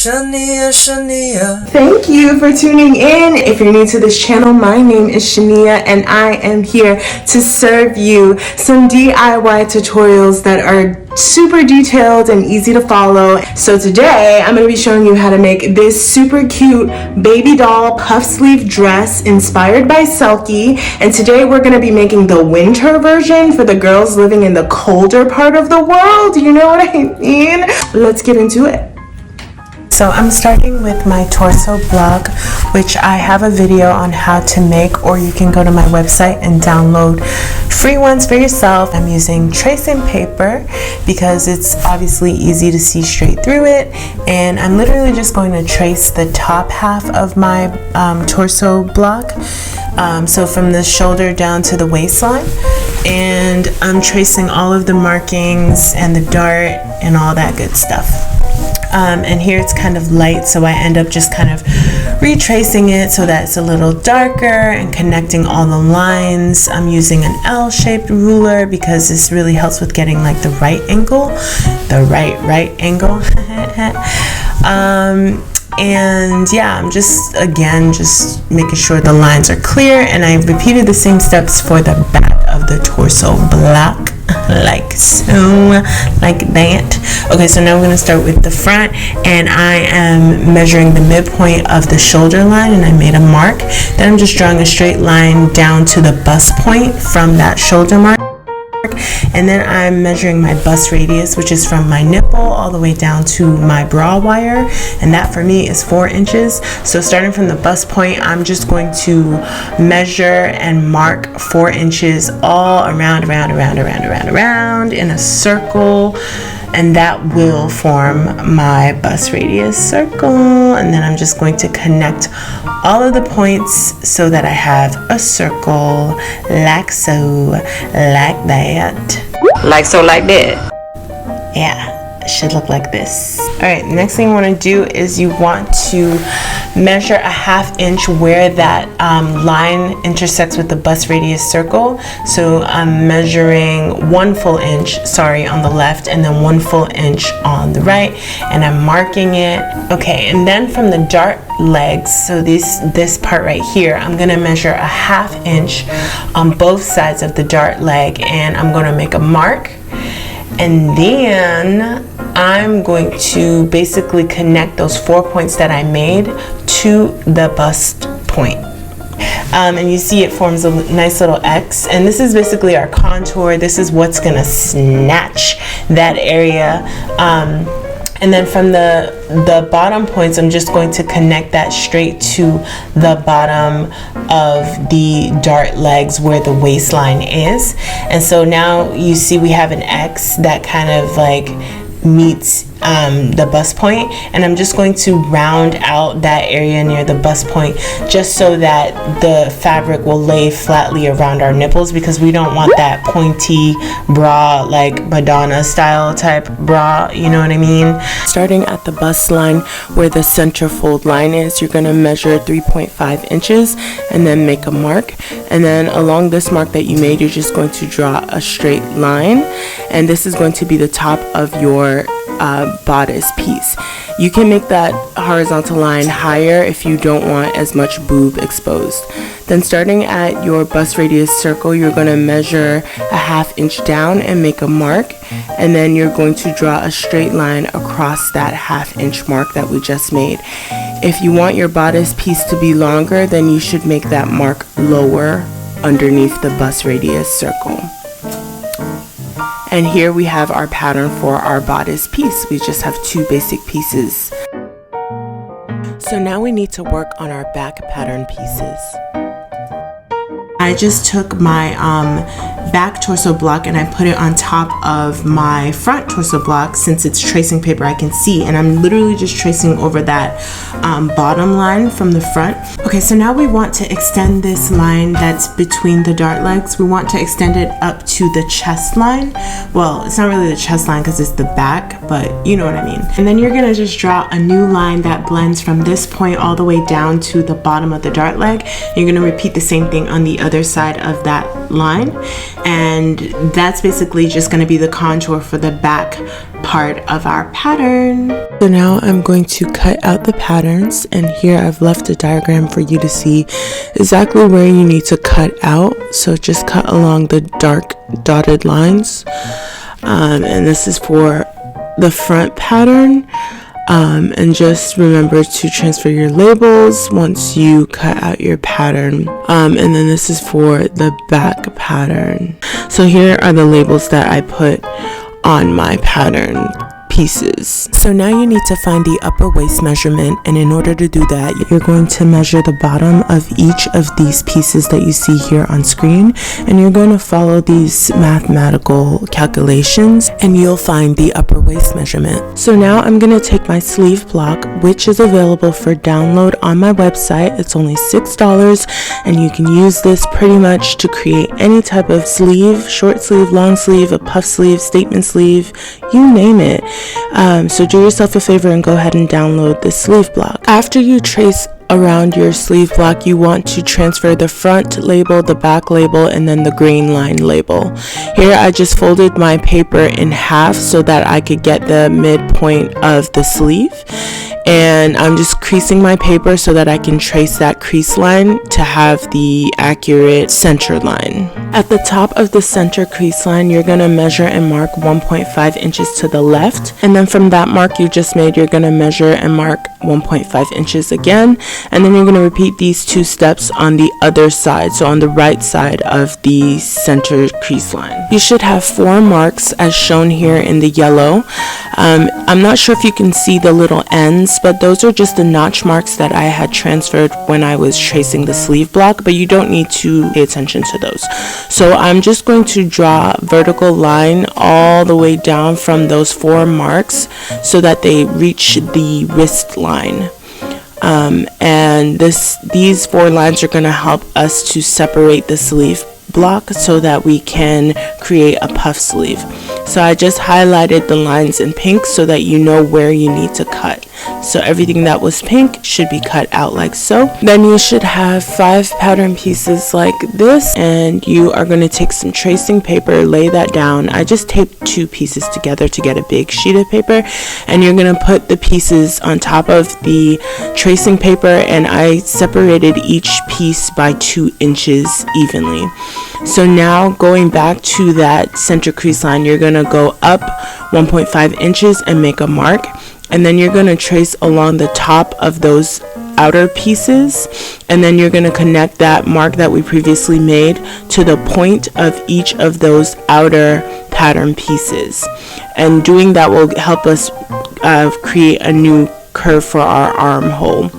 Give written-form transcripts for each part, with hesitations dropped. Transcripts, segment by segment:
Shania, Shania. Thank you for tuning in. If you're new to this channel, my name is Shania and I am here to serve you some DIY tutorials that are super detailed and easy to follow. So today I'm going to be showing you how to make this super cute baby doll puff sleeve dress inspired by Selkie. And today we're going to be making the winter version for the girls living in the colder part of the world. You know what I mean? Let's get into it. So I'm starting with my torso block, which I have a video on how to make, or you can go to my website and download free ones for yourself. I'm using tracing paper because it's obviously easy to see straight through it, and I'm literally just going to trace the top half of my torso block, so from the shoulder down to the waistline, and I'm tracing all of the markings and the dart and all that good stuff. And here it's kind of light, so I end up just kind of retracing it so that it's a little darker and connecting all the lines. I'm using an L-shaped ruler because this really helps with getting like the right angle, the right angle. And yeah, I'm just making sure the lines are clear, and I repeated the same steps for the back of the torso block, like so, like that. Okay, so now I'm going to start with the front, and I am measuring the midpoint of the shoulder line, and I made a mark. Then I'm just drawing a straight line down to the bust point from that shoulder mark. And then I'm measuring my bust radius, which is from my nipple all the way down to my bra wire, and that for me is 4 inches. So starting from the bust point, I'm just going to measure and mark 4 inches all around in a circle, and that will form my bust radius circle. And then I'm just going to connect all of the points so that I have a circle, like so, like that. Like so, like that. Yeah, it should look like this. Alright, next thing you want to do is you want to measure a ½ inch where that line intersects with the bust radius circle. So I'm measuring 1 full inch, on the left, and then 1 full inch on the right, and I'm marking it. Okay, and then from the dart legs, so this part right here, I'm gonna measure a ½ inch on both sides of the dart leg, and I'm gonna make a mark. And then I'm going to basically connect those 4 points that I made to the bust point. And you see it forms a nice little X, and this is basically our contour. This is what's gonna snatch that area. And then from the bottom points, I'm just going to connect that straight to the bottom of the dart legs where the waistline is. And so now you see we have an X that kind of like meets the bust point, and I'm just going to round out that area near the bust point just so that the fabric will lay flatly around our nipples, because we don't want that pointy bra, like Madonna style type bra, you know what I mean? Starting at the bust line where the center fold line is, you're going to measure 3.5 inches and then make a mark, and then along this mark that you made, you're just going to draw a straight line, and this is going to be the top of your bodice piece. You can make that horizontal line higher if you don't want as much boob exposed. Then starting at your bust radius circle, you're going to measure a ½ inch down and make a mark, and then you're going to draw a straight line across that ½ inch mark that we just made. If you want your bodice piece to be longer, then you should make that mark lower underneath the bust radius circle. And here we have our pattern for our bodice piece. We just have 2 basic pieces. So now we need to work on our back pattern pieces. I just took my back torso block and I put it on top of my front torso block. Since it's tracing paper, I can see, and I'm literally just tracing over that bottom line from the front. Okay, so now we want to extend this line that's between the dart legs. We want to extend it up to the chest line. Well, it's not really the chest line because it's the back, but you know what I mean. And then you're gonna just draw a new line that blends from this point all the way down to the bottom of the dart leg. You're gonna repeat the same thing on the other other side of that line, and that's basically just going to be the contour for the back part of our pattern. So now I'm going to cut out the patterns, and here I've left a diagram for you to see exactly where you need to cut out. So just cut along the dark dotted lines, and this is for the front pattern. And just remember to transfer your labels once you cut out your pattern. And then this is for the back pattern. So here are the labels that I put on my pattern pieces. So now you need to find the upper waist measurement, and in order to do that, you're going to measure the bottom of each of these pieces that you see here on screen, and you're going to follow these mathematical calculations, and you'll find the upper waist measurement. So now I'm going to take my sleeve block, which is available for download on my website. It's only $6, and you can use this pretty much to create any type of sleeve: short sleeve, long sleeve, a puff sleeve, statement sleeve, you name it. So do yourself a favor and go ahead and download the sleeve block. After you trace around your sleeve block, you want to transfer the front label, the back label, and then the green line label. Here I just folded my paper in half so that I could get the midpoint of the sleeve, and I'm just creasing my paper so that I can trace that crease line to have the accurate center line. At the top of the center crease line, you're going to measure and mark 1.5 inches to the left, and then from that mark you just made, you're going to measure and mark 1.5 inches again, and then you're going to repeat these two steps on the other side, so on the right side of the center crease line. You should have 4 marks as shown here in the yellow. I'm not sure if you can see the little ends, but those are just the notch marks that I had transferred when I was tracing the sleeve block, but you don't need to pay attention to those. So I'm just going to draw a vertical line all the way down from those 4 marks so that they reach the wrist line. And these 4 lines are going to help us to separate the sleeve block so that we can create a puff sleeve. So I just highlighted the lines in pink so that you know where you need to cut. So everything that was pink should be cut out like so. Then you should have 5 pattern pieces like this, and you are going to take some tracing paper, lay that down. I just taped 2 pieces together to get a big sheet of paper, and you're going to put the pieces on top of the tracing paper, and I separated each piece by 2 inches evenly. So now going back to that center crease line, you're going to go up 1.5 inches and make a mark, and then you're going to trace along the top of those outer pieces, and then you're going to connect that mark that we previously made to the point of each of those outer pattern pieces, and doing that will help us create a new curve for our armhole.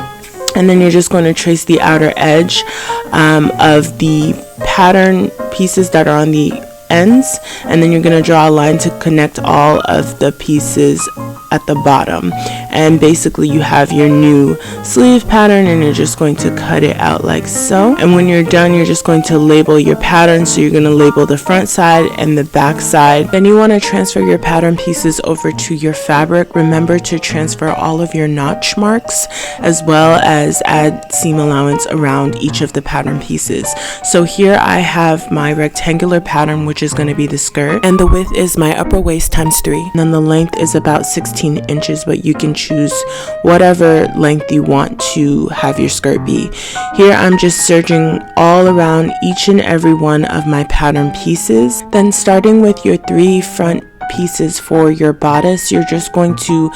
And then you're just going to trace the outer edge of the pattern pieces that are on the ends, and then you're going to draw a line to connect all of the pieces at the bottom, and basically you have your new sleeve pattern, and you're just going to cut it out like so. And when you're done, you're just going to label your pattern. So you're going to label the front side and the back side. Then you want to transfer your pattern pieces over to your fabric. Remember to transfer all of your notch marks, as well as add seam allowance around each of the pattern pieces. So here I have my rectangular pattern, which is going to be the skirt, and the width is my upper waist times 3, and then the length is about 16 inches, but you can choose whatever length you want to have your skirt be. Here I'm just serging all around each and every one of my pattern pieces. Then starting with your 3 front pieces for your bodice, you're just going to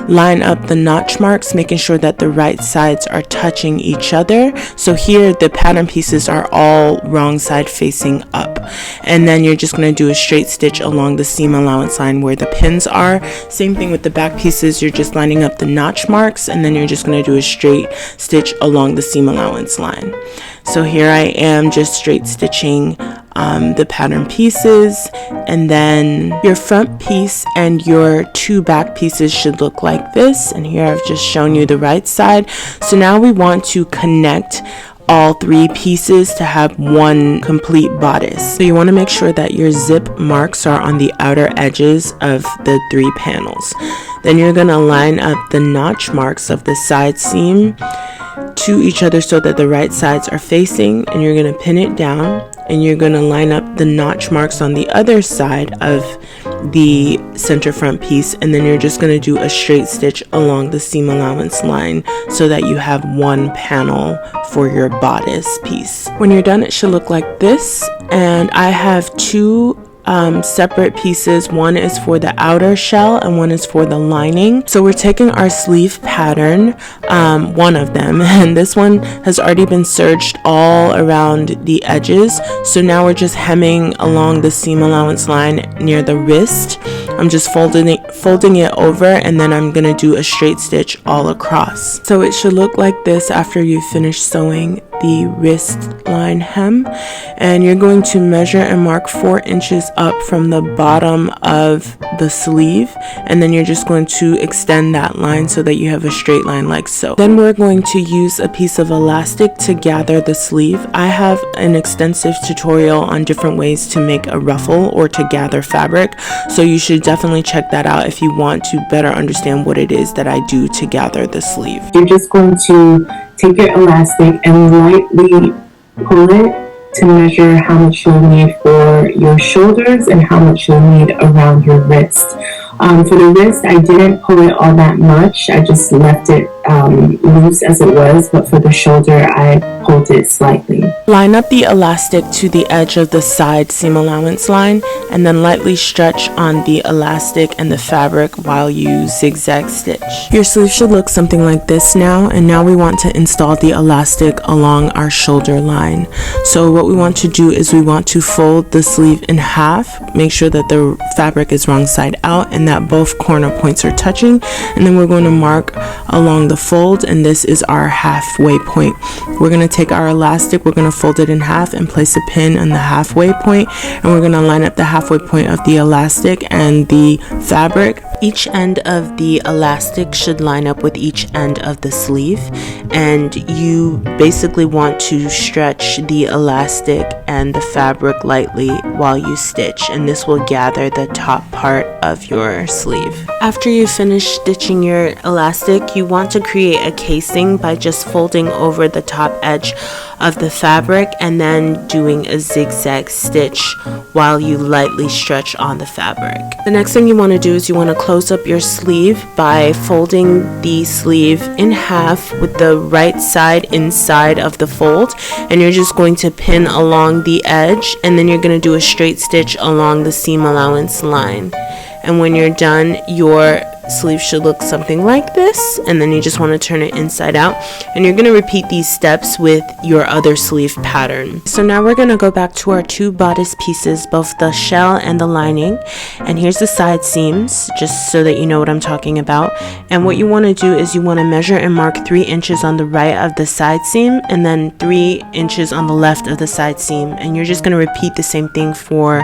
line up the notch marks, making sure that the right sides are touching each other. So here the pattern pieces are all wrong side facing up, and then you're just going to do a straight stitch along the seam allowance line where the pins are. Same thing with the back pieces, you're just lining up the notch marks, and then you're just going to do a straight stitch along the seam allowance line. So here I am just straight stitching the pattern pieces, and then your front piece and your 2 back pieces should look like this. And here I've just shown you the right side. So now we want to connect all 3 pieces to have one complete bodice. So you want to make sure that your zip marks are on the outer edges of the 3 panels. Then you're going to line up the notch marks of the side seam to each other so that the right sides are facing, and you're going to pin it down, and you're going to line up the notch marks on the other side of the center front piece, and then you're just going to do a straight stitch along the seam allowance line so that you have one panel for your bodice piece. When you're done, it should look like this, and I have two separate pieces. One is for the outer shell and one is for the lining. So we're taking our sleeve pattern, one of them, and this one has already been serged all around the edges. So now we're just hemming along the seam allowance line near the wrist. I'm just folding it over, and then I'm gonna do a straight stitch all across. So it should look like this after you finish sewing the wrist line hem, and you're going to measure and mark 4 inches up from the bottom of the sleeve, and then you're just going to extend that line so that you have a straight line like so. Then we're going to use a piece of elastic to gather the sleeve. I have an extensive tutorial on different ways to make a ruffle or to gather fabric, so you should definitely check that out if you want to better understand what it is that I do to gather the sleeve. You're just going to take your elastic and lightly pull it to measure how much you'll need for your shoulders and how much you'll need around your wrist. For the wrist, I didn't pull it all that much. I just left it loose as it was, but for the shoulder, I pulled it slightly. Line up the elastic to the edge of the side seam allowance line, and then lightly stretch on the elastic and the fabric while you zigzag stitch. Your sleeve should look something like this now, and now we want to install the elastic along our shoulder line. So what we want to do is we want to fold the sleeve in half, make sure that the fabric is wrong side out and that both corner points are touching, and then we're going to mark along the fold, and this is our halfway point. We're going to take our elastic, we're going to fold it in half and place a pin on the halfway point, and we're going to line up the halfway point of the elastic and the fabric. Each end of the elastic should line up with each end of the sleeve, and you basically want to stretch the elastic and the fabric lightly while you stitch, and this will gather the top part of your sleeve. After you finish stitching your elastic, you want to create a casing by just folding over the top edge of the fabric and then doing a zigzag stitch while you lightly stretch on the fabric. The next thing you want to do is you want to close up your sleeve by folding the sleeve in half with the right side inside of the fold, and you're just going to pin along the edge, and then you're going to do a straight stitch along the seam allowance line. And when you're done, your sleeve should look something like this, and then you just want to turn it inside out, and you're going to repeat these steps with your other sleeve pattern. So now we're going to go back to our two bodice pieces, both the shell and the lining, and here's the side seams, just so that you know what I'm talking about. And what you want to do is you want to measure and mark 3 inches on the right of the side seam, and then 3 inches on the left of the side seam, and you're just going to repeat the same thing for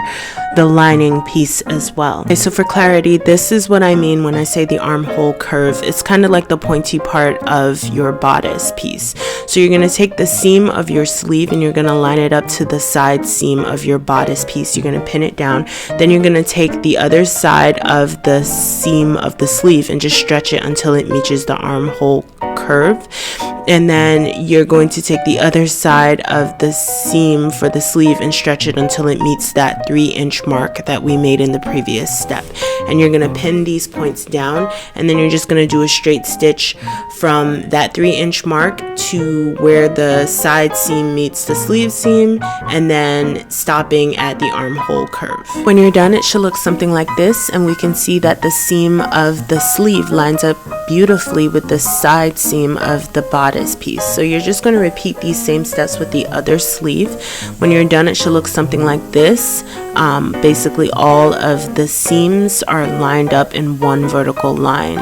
the lining piece as well. Okay, so for clarity, this is what I mean when I say the armhole curve. It's kind of like the pointy part of your bodice piece. So you're going to take the seam of your sleeve and you're going to line it up to the side seam of your bodice piece. You're going to pin it down. Then you're going to take the other side of the seam of the sleeve and just stretch it until it reaches the armhole curve. And then you're going to take the other side of the seam for the sleeve and stretch it until it meets that 3-inch mark that we made in the previous step. And you're going to pin these points down, and then you're just going to do a straight stitch from that 3-inch mark to where the side seam meets the sleeve seam, and then stopping at the armhole curve. When you're done, it should look something like this, and we can see that the seam of the sleeve lines up beautifully with the side seam of the bodice piece. So you're just going to repeat these same steps with the other sleeve. When you're done, it should look something like this. Basically all of the seams are lined up in one vertical line,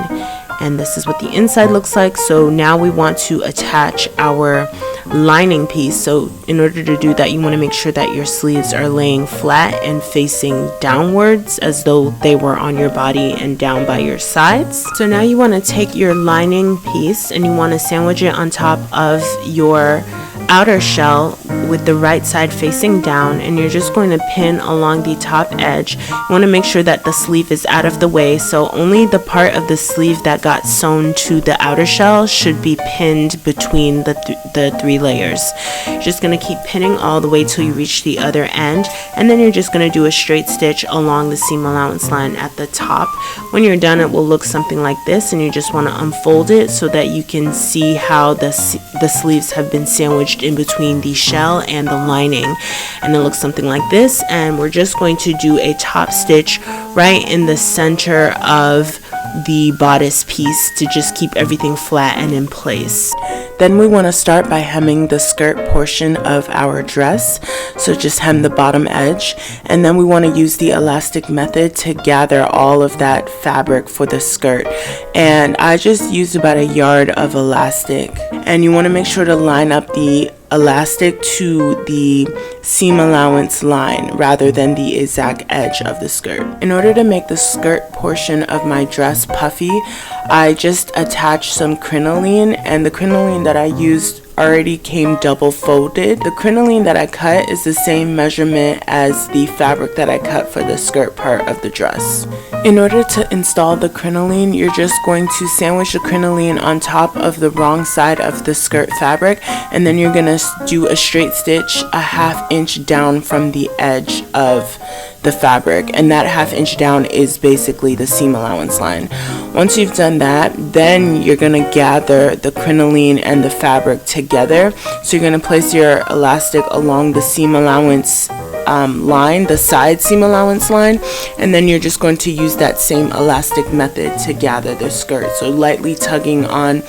and this is what the inside looks like. So now we want to attach our lining piece. So in order to do that, you want to make sure that your sleeves are laying flat and facing downwards as though they were on your body and down by your sides. So now you want to take your lining piece and you want to sandwich it on top of your outer shell with the right side facing down, and you're just going to pin along the top edge. You want to make sure that the sleeve is out of the way, so only the part of the sleeve that got sewn to the outer shell should be pinned between the 3 layers. You're just going to keep pinning all the way till you reach the other end, and then you're just going to do a straight stitch along the seam allowance line at the top. When you're done, it will look something like this, and you just want to unfold it so that you can see how the sleeves have been sandwiched in between the shell and the lining, and it looks something like this. And we're just going to do a top stitch right in the center of the bodice piece to just keep everything flat and in place. Then we want to start by hemming the skirt portion of our dress, so just hem the bottom edge, and then we want to use the elastic method to gather all of that fabric for the skirt. And I just used about 1 yard of elastic, and you want to make sure to line up the elastic to the seam allowance line rather than the exact edge of the skirt. In order to make the skirt portion of my dress puffy, I just attached some crinoline, and the crinoline that I used already came double folded. The crinoline that I cut is the same measurement as the fabric that I cut for the skirt part of the dress. In order to install the crinoline, you're just going to sandwich the crinoline on top of the wrong side of the skirt fabric, and then you're going to do a straight stitch 1/2 inch down from the edge of the fabric, and that 1/2 inch down is basically the seam allowance line. Once you've done that, then you're going to gather the crinoline and the fabric together. So you're going to place your elastic along the seam allowance line, the side seam allowance line, and then you're just going to use that same elastic method to gather the skirt. So lightly tugging on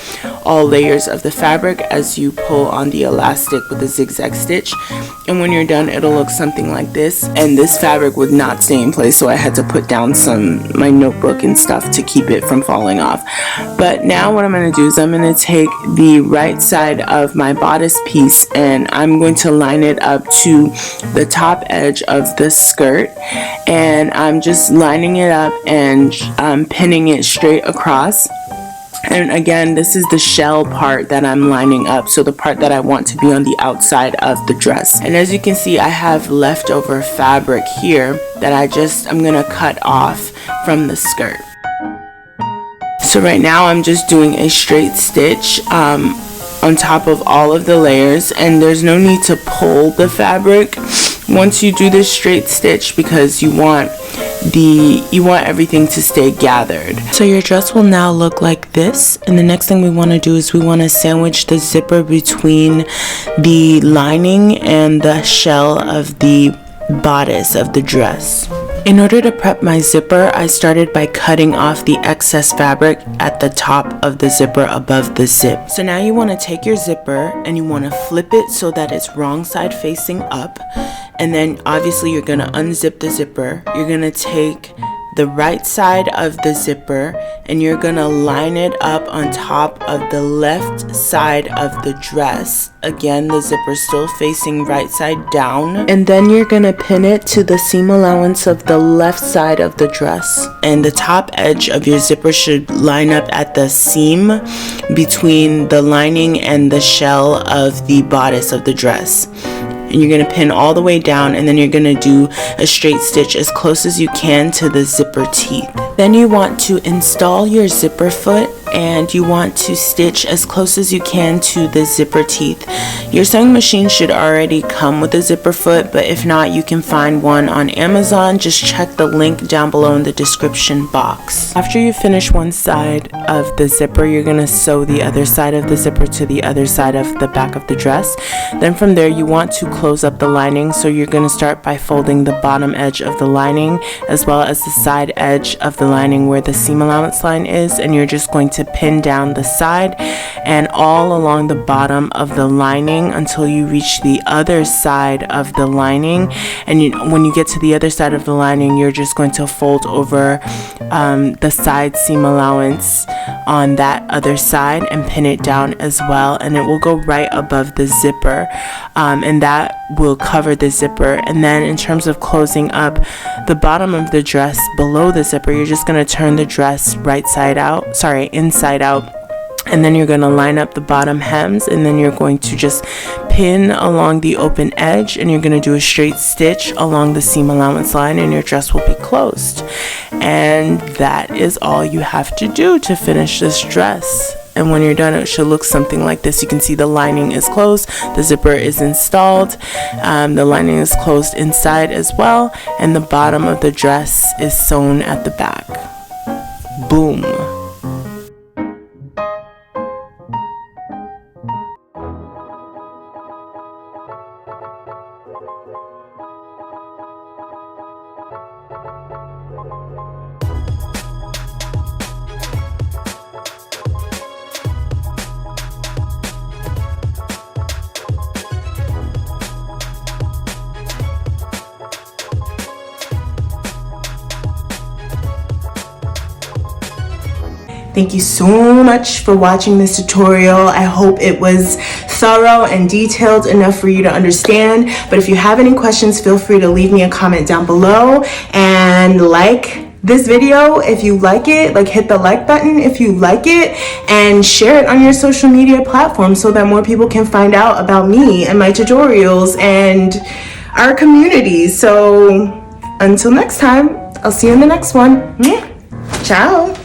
all layers of the fabric as you pull on the elastic with a zigzag stitch, and when you're done, it'll look something like this. And this fabric would not stay in place, so I had to put down my notebook and stuff to keep it from falling off. But now what I'm going to do is I'm going to take the right side of my bodice piece, and I'm going to line it up to the top edge of the skirt, and I'm just lining it up and pinning it straight across. And again, this is the shell part that I'm lining up, so the part that I want to be on the outside of the dress. And as you can see, I have leftover fabric here that I'm gonna cut off from the skirt. So right now I'm just doing a straight stitch on top of all of the layers, and there's no need to pull the fabric once you do this straight stitch, because you want everything to stay gathered. So your dress will now look like this, and the next thing we want to do is we want to sandwich the zipper between the lining and the shell of the bodice of the dress. In order to prep my zipper, I started by cutting off the excess fabric at the top of the zipper above the zip. So now you want to take your zipper and you want to flip it so that it's wrong side facing up. And then obviously you're going to unzip the zipper. You're going to take the right side of the zipper and you're going to line it up on top of the left side of the dress. Again, the zipper still facing right side down, and then you're going to pin it to the seam allowance of the left side of the dress, and the top edge of your zipper should line up at the seam between the lining and the shell of the bodice of the dress. And you're going to pin all the way down, and then you're going to do a straight stitch as close as you can to the zipper teeth. Then you want to install your zipper foot, and you want to stitch as close as you can to the zipper teeth. Your sewing machine should already come with a zipper foot, but if not, you can find one on Amazon. Just check the link down below in the description box. After you finish one side of the zipper, you're going to sew the other side of the zipper to the other side of the back of the dress. Then from there, you want to close up the lining, so you're going to start by folding the bottom edge of the lining as well as the side edge of the lining where the seam allowance line is, and you're just going to pin down the side and all along the bottom of the lining until you reach the other side of the lining. And when you get to the other side of the lining, you're just going to fold over the side seam allowance on that other side and pin it down as well, and it will go right above the zipper, and that will cover the zipper. And then in terms of closing up the bottom of the dress below the zipper, you're just going to turn the dress inside out, And then you're going to line up the bottom hems, and then you're going to just pin along the open edge, and you're going to do a straight stitch along the seam allowance line, and your dress will be closed. And that is all you have to do to finish this dress. And when you're done, it should look something like this. You can see the lining is closed, the zipper is installed, the lining is closed inside as well, and the bottom of the dress is sewn at the back. Boom. Thank you so much for watching this tutorial. I hope it was thorough and detailed enough for you to understand. But if you have any questions, feel free to leave me a comment down below, and like this video if you like it, like hit the like button if you like it, and share it on your social media platform so that more people can find out about me and my tutorials and our community. So until next time, I'll see you in the next one. Ciao.